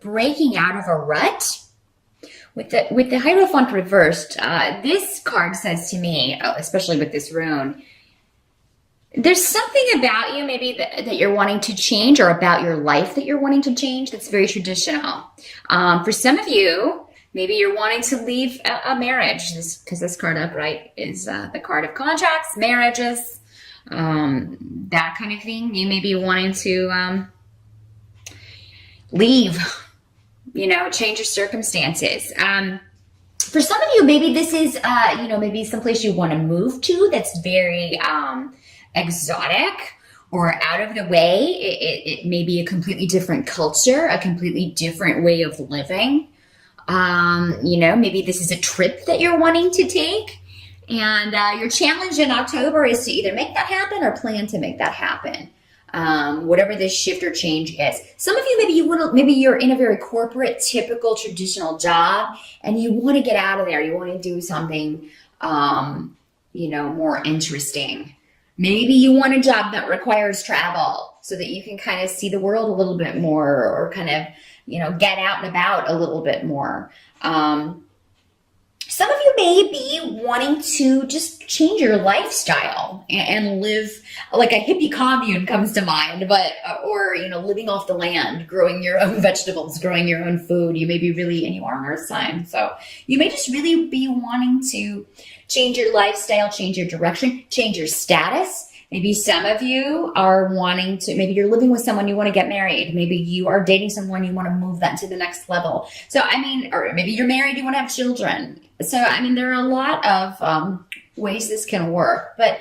breaking out of a rut. With the Hierophant reversed, this card says to me, especially with this rune, there's something about you maybe that you're wanting to change, or about your life that you're wanting to change, that's very traditional. For some of you, maybe you're wanting to leave a marriage, because this card upright is the card of contracts, marriages, that kind of thing. You may be wanting to leave, change your circumstances. For some of you, maybe this is, maybe someplace you want to move to that's very exotic or out of the way. It may be a completely different culture, a completely different way of living. Maybe this is a trip that you're wanting to take. And your challenge in October is to either make that happen or plan to make that happen. Whatever this shift or change is. Some of you, maybe you're in a very corporate, typical, traditional job, and you want to get out of there. You want to do something, more interesting. Maybe you want a job that requires travel so that you can kind of see the world a little bit more, or kind of, get out and about a little bit more. Some of you may be wanting to just change your lifestyle and live like a hippie commune comes to mind, or living off the land, growing your own vegetables, growing your own food. You may be really, and you are an earth sign, so you may just really be wanting to change your lifestyle, change your direction, change your status. Maybe some of you are wanting to, maybe you're living with someone, you want to get married. Maybe you are dating someone, you want to move that to the next level. So, or maybe you're married, you want to have children. So, there are a lot of ways this can work. But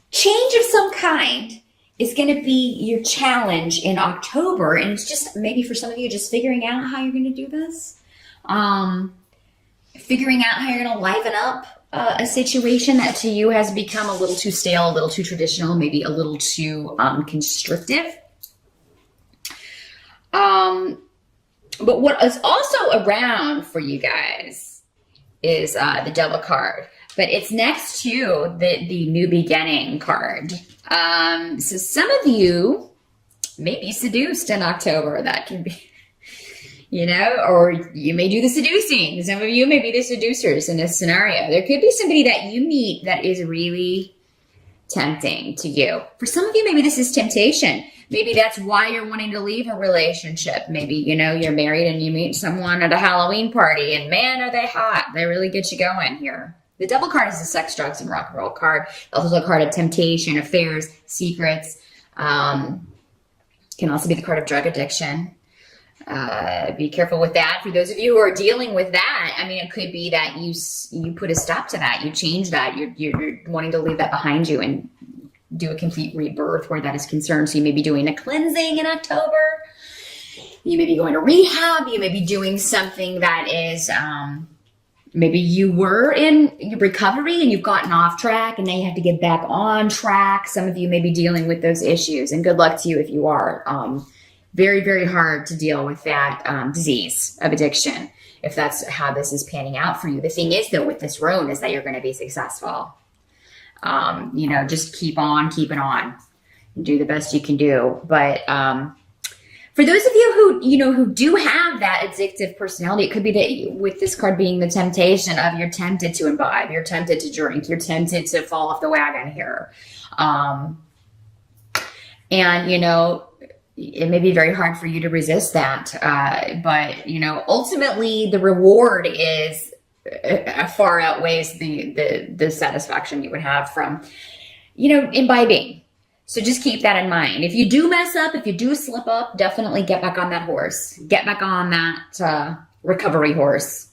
change of some kind is going to be your challenge in October. And it's just, maybe for some of you, just figuring out how you're going to do this. Figuring out how you're going to liven up a situation that to you has become a little too stale, a little too traditional, maybe a little too constrictive. But what is also around for you guys is the Devil card, but it's next to the New Beginning card. So some of you may be seduced in October. That can be, or you may do the seducing. Some of you may be the seducers in this scenario. There could be somebody that you meet that is really tempting to you. For some of you, maybe this is temptation. Maybe that's why you're wanting to leave a relationship. Maybe, you're married and you meet someone at a Halloween party, and man, are they hot. They really get you going here. The Devil card is the sex, drugs, and rock and roll card. Also a card of temptation, affairs, secrets. Can also be the card of drug addiction. Be careful with that. For those of you who are dealing with that, it could be that you put a stop to that. You change that. You're wanting to leave that behind you and do a complete rebirth where that is concerned. So you may be doing a cleansing in October. You may be going to rehab. You may be doing something that is, maybe you were in recovery and you've gotten off track and now you have to get back on track. Some of you may be dealing with those issues, and good luck to you if you are. Very, very hard to deal with that disease of addiction, if that's how this is panning out for you. The thing is, though, with this rune is that you're going to be successful. Just keep on keeping on and do the best you can do. But for those of you who do have that addictive personality, it could be that with this card being the temptation of, you're tempted to imbibe, you're tempted to drink, you're tempted to fall off the wagon here. It may be very hard for you to resist that. But ultimately the reward is far outweighs the satisfaction you would have from, imbibing. So just keep that in mind. If you do mess up, if you do slip up, definitely get back on that horse. Get back on that recovery horse.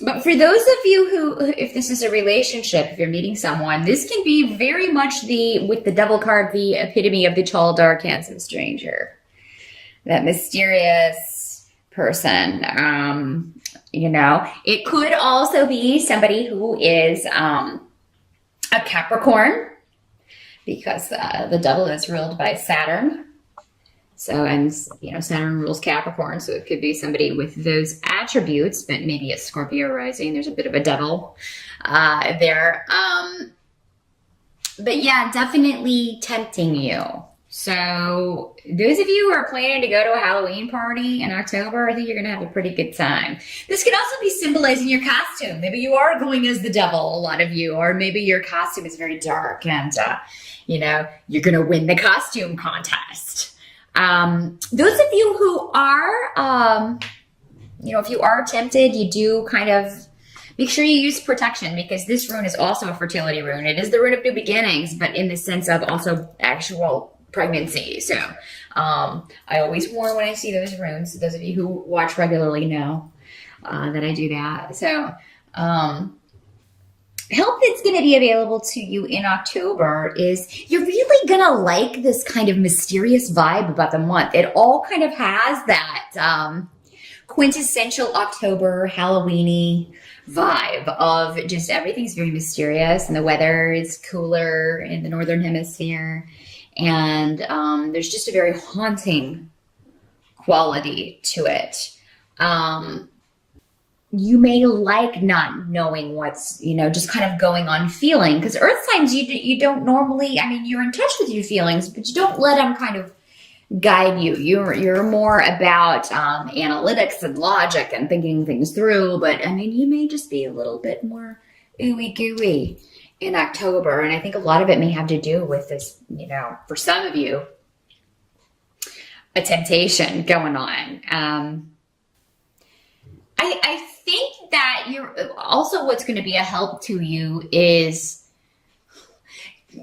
But for those of you who, if this is a relationship, if you're meeting someone, this can be very much with the Devil card, the epitome of the tall, dark, handsome stranger. That mysterious person. It could also be somebody who is a Capricorn, because the Devil is ruled by Saturn. So, and Saturn rules Capricorn, so it could be somebody with those attributes, but maybe a Scorpio rising. There's a bit of a Devil there. But yeah, definitely tempting you. So those of you who are planning to go to a Halloween party in October, I think you're going to have a pretty good time. This could also be symbolizing your costume. Maybe you are going as the devil, a lot of you, or maybe your costume is very dark and, you're going to win the costume contest. Those of you who are, if you are tempted, you do kind of make sure you use protection, because this rune is also a fertility rune. It is the rune of new beginnings, but in the sense of also actual pregnancy. So I always warn when I see those runes. Those of you who watch regularly know that I do that. So help that's going to be available to you in October is you're really going to like this kind of mysterious vibe about the month. It all kind of has that quintessential October Halloween-y vibe of just everything's very mysterious and the weather is cooler in the northern hemisphere, and there's just a very haunting quality to it. You may like not knowing what's, just kind of going on feeling, because earth signs, you don't normally, you're in touch with your feelings, but you don't let them kind of guide you. You're more about analytics and logic and thinking things through, but you may just be a little bit more ooey gooey in October. And I think a lot of it may have to do with this, for some of you, a temptation going on. I think that also what's going to be a help to you is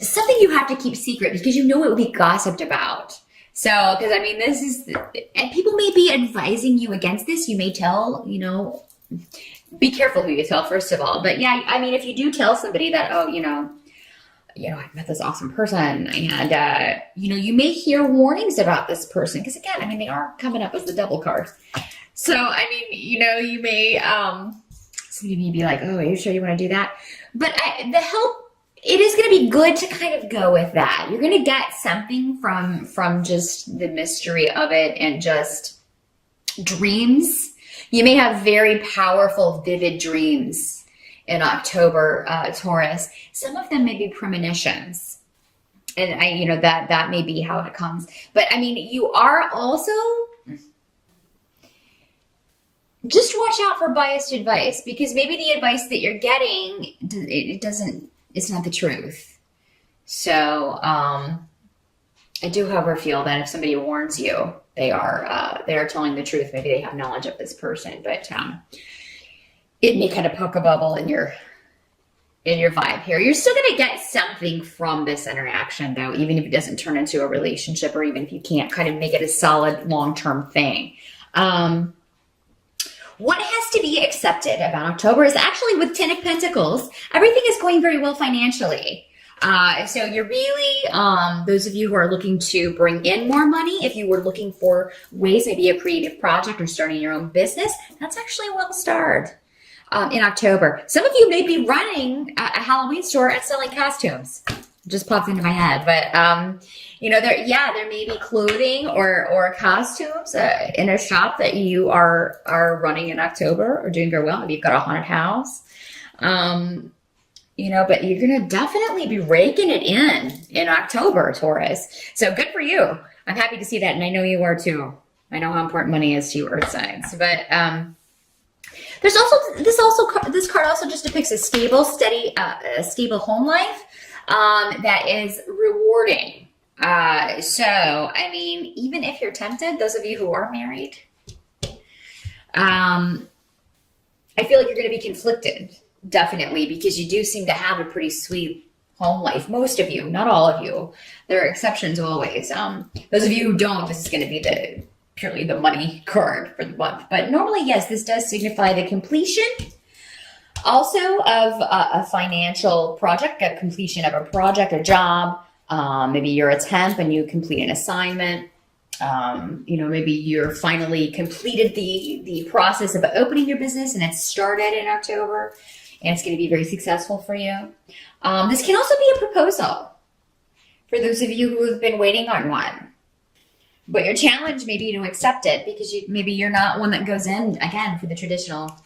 something you have to keep secret, because it will be gossiped about. So, because this is, and people may be advising you against this. You may tell, be careful who you tell, first of all. But yeah, if you do tell somebody that, I met this awesome person, and, you may hear warnings about this person. Because again, they are coming up as the double card. So, you may, somebody may be like, oh, are you sure you want to do that? But the help, it is going to be good to kind of go with that. You're going to get something from just the mystery of it and just dreams. You may have very powerful, vivid dreams in October, Taurus. Some of them may be premonitions. And that may be how it comes. But you are also, just watch out for biased advice, because maybe the advice that you're getting, it's not the truth. So I do, however, feel that if somebody warns you, they are telling the truth. Maybe they have knowledge of this person, but it may kind of poke a bubble in your vibe here. You're still going to get something from this interaction, though, even if it doesn't turn into a relationship, or even if you can't kind of make it a solid long-term thing. What has to be accepted about October is actually with Ten of Pentacles, everything is going very well financially. So you're really, those of you who are looking to bring in more money, if you were looking for ways, maybe a creative project or starting your own business, that's actually well starred in October. Some of you may be running a Halloween store and selling costumes. It just popped into my head, but there may be clothing or costumes in a shop that you are running in October or doing very well. Maybe you've got a haunted house. But you're going to definitely be raking it in October, Taurus. So good for you. I'm happy to see that. And I know you are too. I know how important money is to you, earth signs. But this card also just depicts a stable, steady, stable home life that is rewarding. Even if you're tempted, those of you who are married, I feel like you're going to be conflicted. Definitely, because you do seem to have a pretty sweet home life. Most of you, not all of you. There are exceptions always. Those of you who don't, this is going to be purely the money card for the month. But normally, yes, this does signify the completion also of a financial project, a completion of a project, a job. Maybe you're a temp and you complete an assignment. Maybe you're finally completed the process of opening your business and it started in October. And it's going to be very successful for you. This can also be a proposal for those of you who have been waiting on one. But your challenge may be to accept it, because maybe you're not one that goes in, again, for the traditional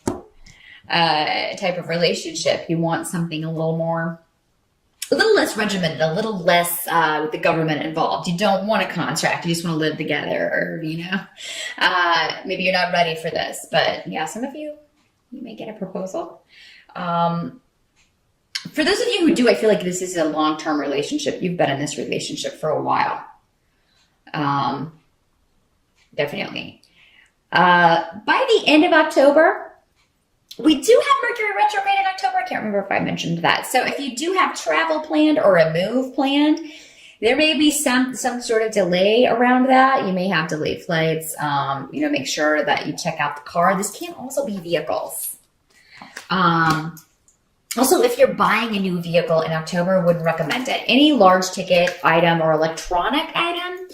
type of relationship. You want something a little more a little less regimented, a little less with the government involved. You don't want a contract. You just want to live together, or, maybe you're not ready for this. But yeah, some of you may get a proposal. For those of you who do, I feel like this is a long-term relationship. You've been in this relationship for a while. Definitely. By the end of October, we do have Mercury retrograde in October. I can't remember if I mentioned that. So if you do have travel planned or a move planned, there may be some sort of delay around that. You may have delayed flights. Make sure that you check out the car. This can also be vehicles. Also, if you're buying a new vehicle in October, wouldn't recommend it. Any large ticket item or electronic item,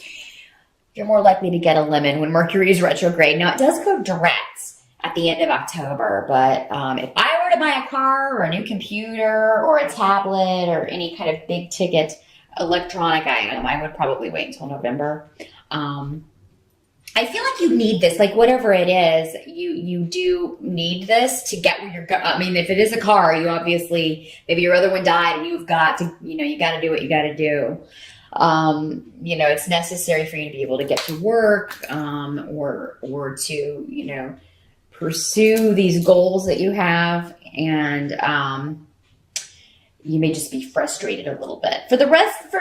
you're more likely to get a lemon when Mercury is retrograde. Now, it does go direct at the end of October, but if I were to buy a car or a new computer or a tablet or any kind of big ticket electronic item, I would probably wait until November. I feel like you need this, like whatever it is, you do need this to get where you're going. I mean, if it is a car, you obviously, maybe your other one died and you've got to, you got to do what you got to do. It's necessary for you to be able to get to work, or to, pursue these goals that you have. And, you may just be frustrated a little bit. For the rest,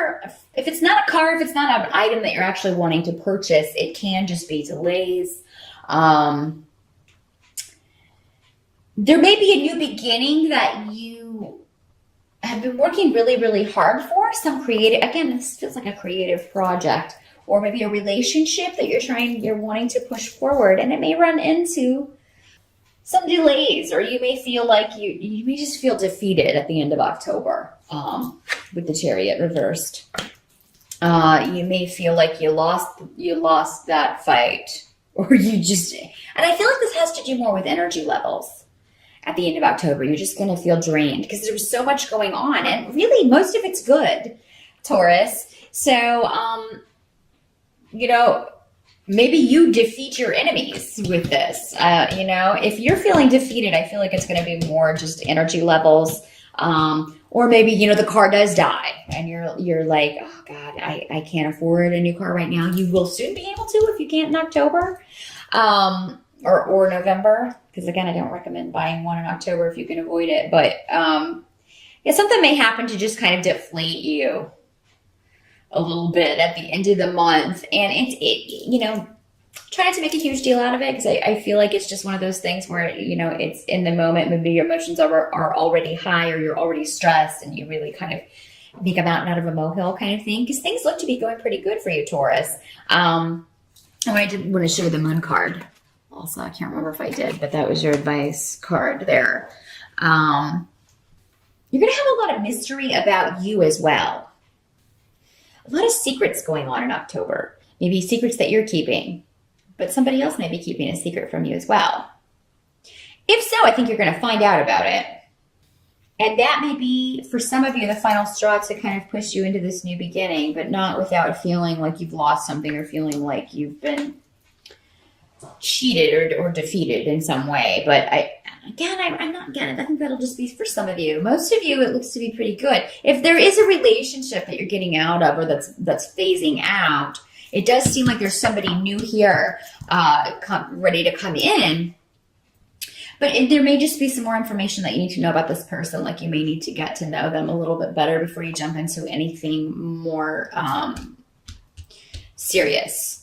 if it's not a car, if it's not an item that you're actually wanting to purchase, it can just be delays. There may be a new beginning that you have been working really, really hard for. Some creative, again, this feels like a creative project, or maybe a relationship that you're wanting to push forward, and it may run into some delays, or you may feel like you may just feel defeated at the end of October with the Chariot reversed. You may feel like you lost that fight, or and I feel like this has to do more with energy levels. At the end of October, you're just going to feel drained because there's so much going on, and really most of it's good, Taurus. So, maybe you defeat your enemies with this. If you're feeling defeated, I feel like it's going to be more just energy levels. Or maybe, the car does die and you're like, oh God, I can't afford a new car right now. You will soon be able to if you can't in October, or November. Because again, I don't recommend buying one in October if you can avoid it. But, something may happen to just kind of deflate you a little bit at the end of the month, and try not to make a huge deal out of it, because I feel like it's just one of those things where it's in the moment. Maybe your emotions are already high, or you're already stressed, and you really kind of make a mountain out of a molehill kind of thing, because things look to be going pretty good for you, Taurus. I did want to show the moon card also. I can't remember if I did, but that was your advice card there. You're gonna have a lot of mystery about you as well. A lot of secrets going on in October. Maybe secrets that you're keeping, but somebody else may be keeping a secret from you as well. If so, I think you're going to find out about it. And that may be, for some of you, the final straw to kind of push you into this new beginning, but not without feeling like you've lost something, or feeling like you've been cheated or defeated in some way. But I'm not getting it. I think that'll just be for some of you. Most of you, it looks to be pretty good. If there is a relationship that you're getting out of, or that's phasing out, it does seem like there's somebody new here, ready to come in. But there may just be some more information that you need to know about this person. Like, you may need to get to know them a little bit better before you jump into anything more serious.